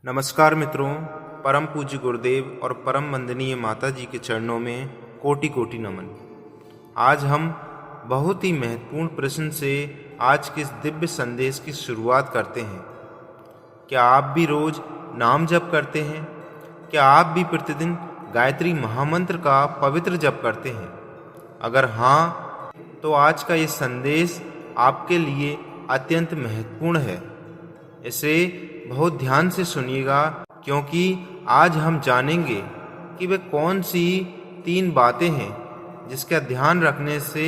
नमस्कार मित्रों, परम पूज्य गुरुदेव और परम वंदनीय माता जी के चरणों में कोटि कोटि नमन। आज हम बहुत ही महत्वपूर्ण प्रश्न से आज के इस दिव्य संदेश की शुरुआत करते हैं। क्या आप भी रोज नाम जप करते हैं? क्या आप भी प्रतिदिन गायत्री महामंत्र का पवित्र जप करते हैं? अगर हाँ, तो आज का ये संदेश आपके लिए अत्यंत महत्वपूर्ण है। इसे बहुत ध्यान से सुनिएगा, क्योंकि आज हम जानेंगे कि वे कौन सी 3 बातें हैं जिसका ध्यान रखने से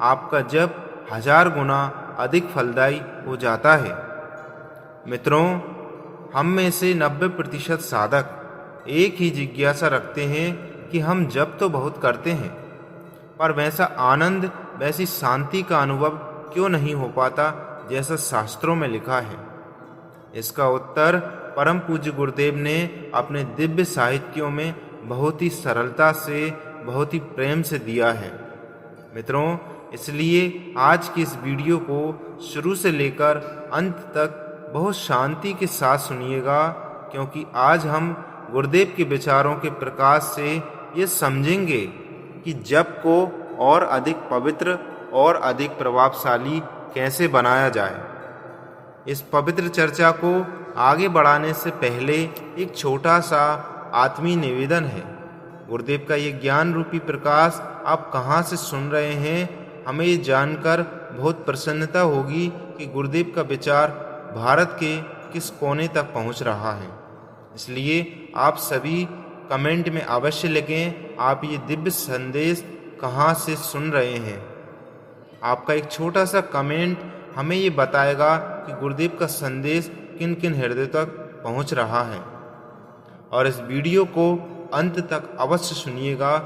आपका जप 1000 गुना अधिक फलदायी हो जाता है। मित्रों, हम में से 90% साधक एक ही जिज्ञासा रखते हैं कि हम जप तो बहुत करते हैं, पर वैसा आनंद, वैसी शांति का अनुभव क्यों नहीं हो पाता जैसा शास्त्रों में लिखा है। इसका उत्तर परम पूज्य गुरुदेव ने अपने दिव्य साहित्यों में बहुत ही सरलता से, बहुत ही प्रेम से दिया है। मित्रों, इसलिए आज की इस वीडियो को शुरू से लेकर अंत तक बहुत शांति के साथ सुनिएगा, क्योंकि आज हम गुरुदेव के विचारों के प्रकाश से ये समझेंगे कि जप को और अधिक पवित्र और अधिक प्रभावशाली कैसे बनाया जाए। इस पवित्र चर्चा को आगे बढ़ाने से पहले एक छोटा सा आत्मीय निवेदन है। गुरुदेव का ये ज्ञान रूपी प्रकाश आप कहाँ से सुन रहे हैं, हमें ये जानकर बहुत प्रसन्नता होगी कि गुरुदेव का विचार भारत के किस कोने तक पहुँच रहा है। इसलिए आप सभी कमेंट में अवश्य लिखें आप ये दिव्य संदेश कहाँ से सुन रहे हैं। आपका एक छोटा सा कमेंट हमें ये बताएगा कि गुरुदेव का संदेश किन किन हृदय तक पहुंच रहा है। और इस वीडियो को अंत तक अवश्य सुनिएगा,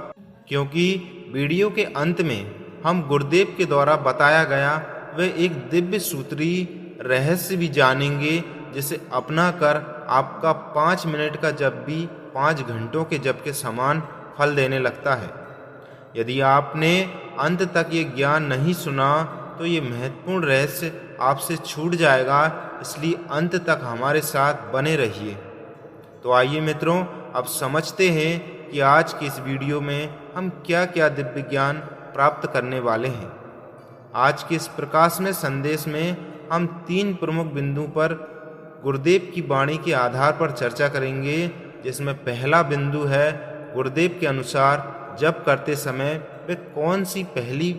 क्योंकि वीडियो के अंत में हम गुरुदेव के द्वारा बताया गया वह एक दिव्य सूत्री रहस्य भी जानेंगे, जिसे अपना कर आपका 5 मिनट का जप भी 5 घंटों के जप के समान फल देने लगता है। यदि आपने अंत तक ये ज्ञान नहीं सुना तो ये महत्वपूर्ण रहस्य आपसे छूट जाएगा, इसलिए अंत तक हमारे साथ बने रहिए। तो आइए मित्रों, अब समझते हैं कि आज की इस वीडियो में हम क्या क्या दिव्य ज्ञान प्राप्त करने वाले हैं। आज के इस प्रकाश में संदेश में हम 3 प्रमुख बिंदु पर गुरुदेव की वाणी के आधार पर चर्चा करेंगे, जिसमें पहला बिंदु है गुरुदेव के अनुसार जप करते समय वे कौन सी पहली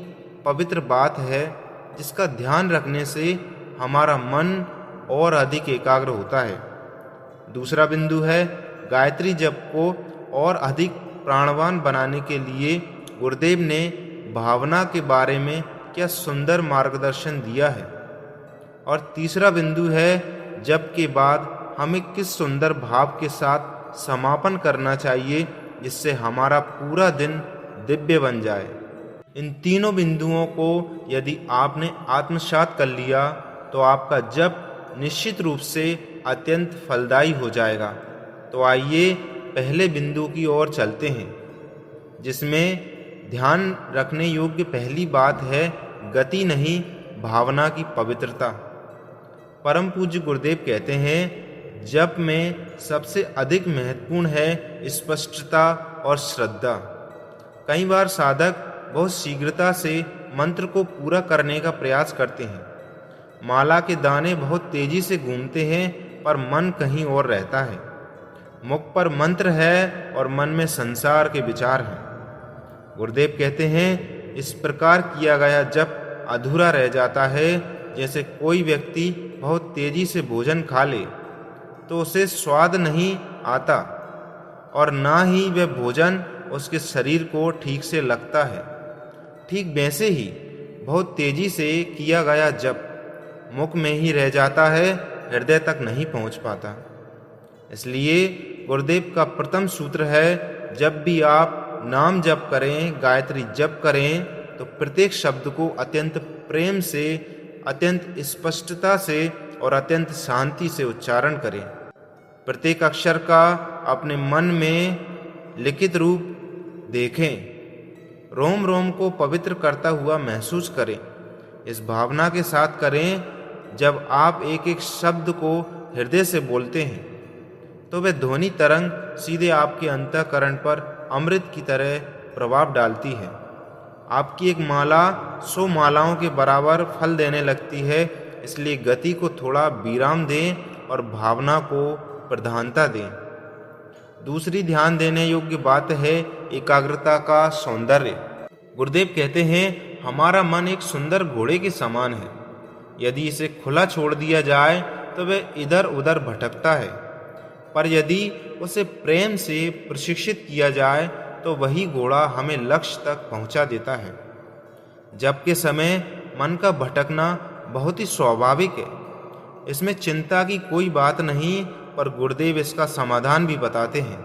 पवित्र बात है जिसका ध्यान रखने से हमारा मन और अधिक एकाग्र होता है। दूसरा बिंदु है गायत्री जप को और अधिक प्राणवान बनाने के लिए गुरुदेव ने भावना के बारे में क्या सुंदर मार्गदर्शन दिया है। और तीसरा बिंदु है जप के बाद हमें किस सुंदर भाव के साथ समापन करना चाहिए जिससे हमारा पूरा दिन दिव्य बन जाए। इन तीनों बिंदुओं को यदि आपने आत्मसात कर लिया तो आपका जप निश्चित रूप से अत्यंत फलदायी हो जाएगा। तो आइए पहले बिंदु की ओर चलते हैं, जिसमें ध्यान रखने योग्य पहली बात है गति नहीं, भावना की पवित्रता। परम पूज्य गुरुदेव कहते हैं जप में सबसे अधिक महत्वपूर्ण है स्पष्टता और श्रद्धा। कई बार साधक बहुत शीघ्रता से मंत्र को पूरा करने का प्रयास करते हैं। माला के दाने बहुत तेजी से घूमते हैं, पर मन कहीं और रहता है। मुख पर मंत्र है और मन में संसार के विचार हैं। गुरुदेव कहते हैं इस प्रकार किया गया जप अधूरा रह जाता है, जैसे कोई व्यक्ति बहुत तेजी से भोजन खा ले तो उसे स्वाद नहीं आता और ना ही वह भोजन उसके शरीर को ठीक से लगता है। ठीक वैसे ही बहुत तेजी से किया गया जप मुख में ही रह जाता है, हृदय तक नहीं पहुंच पाता। इसलिए गुरुदेव का प्रथम सूत्र है जब भी आप नाम जप करें, गायत्री जप करें, तो प्रत्येक शब्द को अत्यंत प्रेम से, अत्यंत स्पष्टता से और अत्यंत शांति से उच्चारण करें। प्रत्येक अक्षर का अपने मन में लिखित रूप देखें, रोम रोम को पवित्र करता हुआ महसूस करें। इस भावना के साथ करें जब आप एक एक शब्द को हृदय से बोलते हैं। तो वह ध्वनि तरंग सीधे आपके अंतःकरण पर अमृत की तरह प्रभाव डालती है। आपकी एक माला 100 मालाओं के बराबर फल देने लगती है। इसलिए गति को थोड़ा विराम दें और भावना को प्रधानता दें। दूसरी ध्यान देने योग्य बात है एकाग्रता का सौंदर्य। गुरुदेव कहते हैं, हमारा मन एक सुंदर घोड़े के समान है। यदि इसे खुला छोड़ दिया जाए तो वह इधर उधर भटकता है, पर यदि उसे प्रेम से प्रशिक्षित किया जाए तो वही घोड़ा हमें लक्ष्य तक पहुंचा देता है। जबकि समय मन का भटकना बहुत ही स्वाभाविक है, इसमें चिंता की कोई बात नहीं, पर गुरुदेव इसका समाधान भी बताते हैं।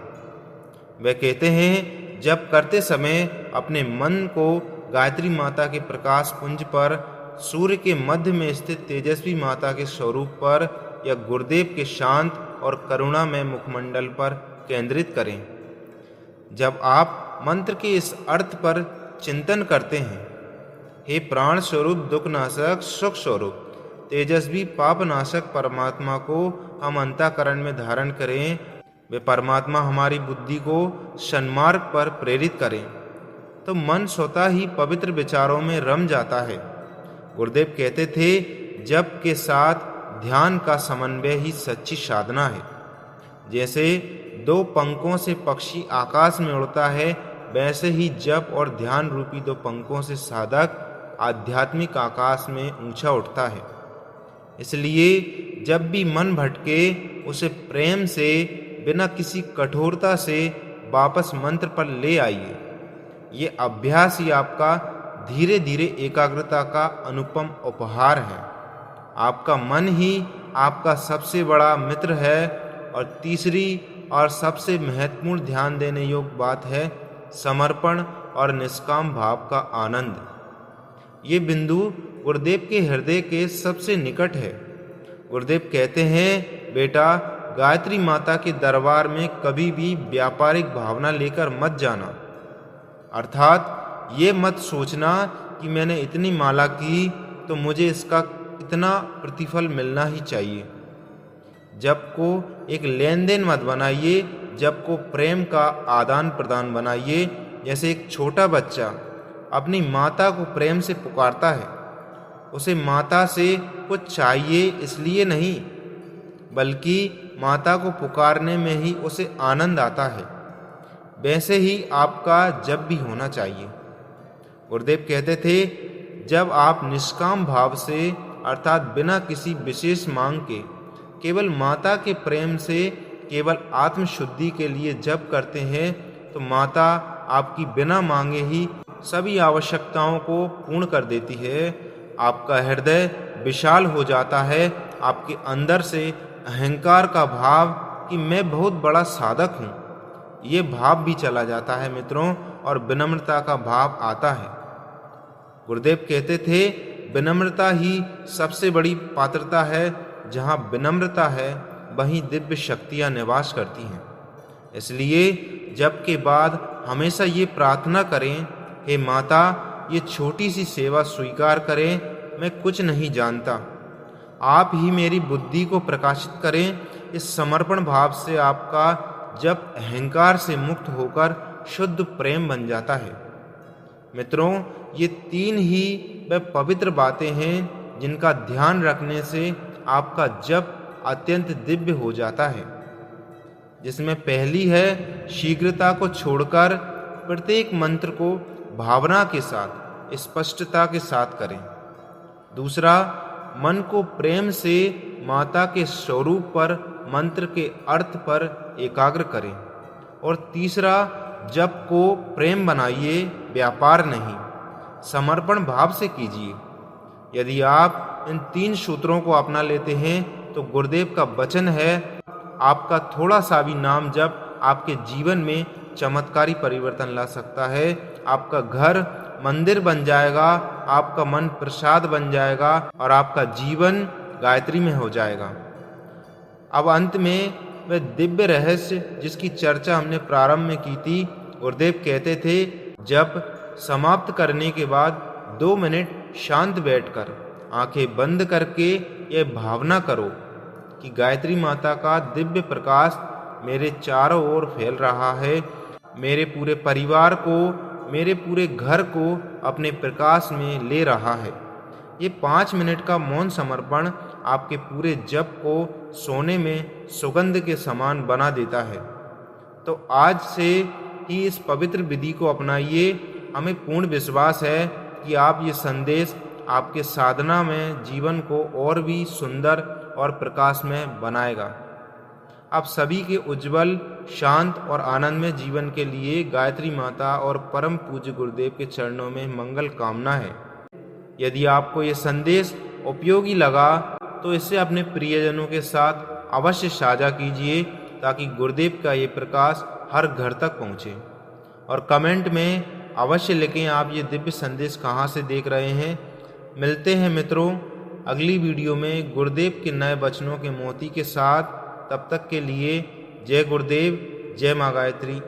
वे कहते हैं, जब करते समय अपने मन को गायत्री माता के प्रकाश पुंज पर, सूर्य के मध्य में स्थित तेजस्वी माता के स्वरूप पर या गुरुदेव के शांत और करुणामय मुखमंडल पर केंद्रित करें। जब आप मंत्र के इस अर्थ पर चिंतन करते हैं, हे प्राण स्वरूप दुखनाशक सुख स्वरूप तेजस्वी पापनाशक परमात्मा को हम अंतःकरण में धारण करें, वे परमात्मा हमारी बुद्धि को सन्मार्ग पर प्रेरित करें, तो मन स्वतः ही पवित्र विचारों में रम जाता है। गुरुदेव कहते थे, जप के साथ ध्यान का समन्वय ही सच्ची साधना है। जैसे 2 पंखों से पक्षी आकाश में उड़ता है, वैसे ही जप और ध्यान रूपी 2 पंखों से साधक आध्यात्मिक आकाश में ऊंचा उठता है। इसलिए जब भी मन भटके, उसे प्रेम से, बिना किसी कठोरता से वापस मंत्र पर ले आइए। ये अभ्यास ही आपका धीरे धीरे एकाग्रता का अनुपम उपहार है। आपका मन ही आपका सबसे बड़ा मित्र है। और तीसरी और सबसे महत्वपूर्ण ध्यान देने योग्य बात है समर्पण और निष्काम भाव का आनंद। ये बिंदु गुरुदेव के हृदय के सबसे निकट है। गुरुदेव कहते हैं, बेटा, गायत्री माता के दरबार में कभी भी व्यापारिक भावना लेकर मत जाना। अर्थात ये मत सोचना कि मैंने इतनी माला की तो मुझे इसका इतना प्रतिफल मिलना ही चाहिए। जप को एक लेन देन मत बनाइए, जप को प्रेम का आदान प्रदान बनाइए। जैसे एक छोटा बच्चा अपनी माता को प्रेम से पुकारता है, उसे माता से कुछ चाहिए इसलिए नहीं, बल्कि माता को पुकारने में ही उसे आनंद आता है। वैसे ही आपका जप भी होना चाहिए। गुरुदेव कहते थे, जब आप निष्काम भाव से अर्थात बिना किसी विशेष मांग के, केवल माता के प्रेम से, केवल आत्मशुद्धि के लिए जप करते हैं, तो माता आपकी बिना मांगे ही सभी आवश्यकताओं को पूर्ण कर देती है। आपका हृदय विशाल हो जाता है। आपके अंदर से अहंकार का भाव कि मैं बहुत बड़ा साधक हूँ, ये भाव भी चला जाता है मित्रों, और विनम्रता का भाव आता है। गुरुदेव कहते थे, विनम्रता ही सबसे बड़ी पात्रता है। जहाँ विनम्रता है वहीं दिव्य शक्तियाँ निवास करती हैं। इसलिए जप के बाद हमेशा ये प्रार्थना करें, हे माता, ये छोटी सी सेवा स्वीकार करें। मैं कुछ नहीं जानता, आप ही मेरी बुद्धि को प्रकाशित करें। इस समर्पण भाव से आपका जप अहंकार से मुक्त होकर शुद्ध प्रेम बन जाता है। मित्रों, ये 3 ही वह पवित्र बातें हैं जिनका ध्यान रखने से आपका जप अत्यंत दिव्य हो जाता है। जिसमें पहली है, शीघ्रता को छोड़कर प्रत्येक मंत्र को भावना के साथ, स्पष्टता के साथ करें। दूसरा, मन को प्रेम से माता के स्वरूप पर, मंत्र के अर्थ पर एकाग्र करें। और तीसरा, जप को प्रेम बनाइए, व्यापार नहीं, समर्पण भाव से कीजिए। यदि आप इन 3 सूत्रों को अपना लेते हैं तो गुरुदेव का वचन है, आपका थोड़ा सा भी नाम जप आपके जीवन में चमत्कारी परिवर्तन ला सकता है। आपका घर मंदिर बन जाएगा, आपका मन प्रसाद बन जाएगा और आपका जीवन गायत्री में हो जाएगा। अब अंत में वह दिव्य रहस्य जिसकी चर्चा हमने प्रारंभ में की थी, गुरुदेव कहते थे, जब समाप्त करने के बाद 2 मिनट शांत बैठकर आंखें बंद करके यह भावना करो कि गायत्री माता का दिव्य प्रकाश मेरे चारों ओर फैल रहा है, मेरे पूरे परिवार को, मेरे पूरे घर को अपने प्रकाश में ले रहा है। ये 5 मिनट का मौन समर्पण आपके पूरे जप को सोने में सुगंध के समान बना देता है। तो आज से ही इस पवित्र विधि को अपनाइए। हमें पूर्ण विश्वास है कि आप ये संदेश आपके साधना में जीवन को और भी सुंदर और प्रकाशमय बनाएगा। आप सभी के उज्जवल, शांत और आनंदमय जीवन के लिए गायत्री माता और परम पूज्य गुरुदेव के चरणों में मंगल कामना है। यदि आपको ये संदेश उपयोगी लगा तो इसे अपने प्रियजनों के साथ अवश्य साझा कीजिए, ताकि गुरुदेव का ये प्रकाश हर घर तक पहुँचे। और कमेंट में अवश्य लिखें आप ये दिव्य संदेश कहाँ से देख रहे हैं। मिलते हैं मित्रों अगली वीडियो में गुरुदेव के नए वचनों के मोती के साथ। तब तक के लिए जय गुरुदेव, जय माँ गायत्री।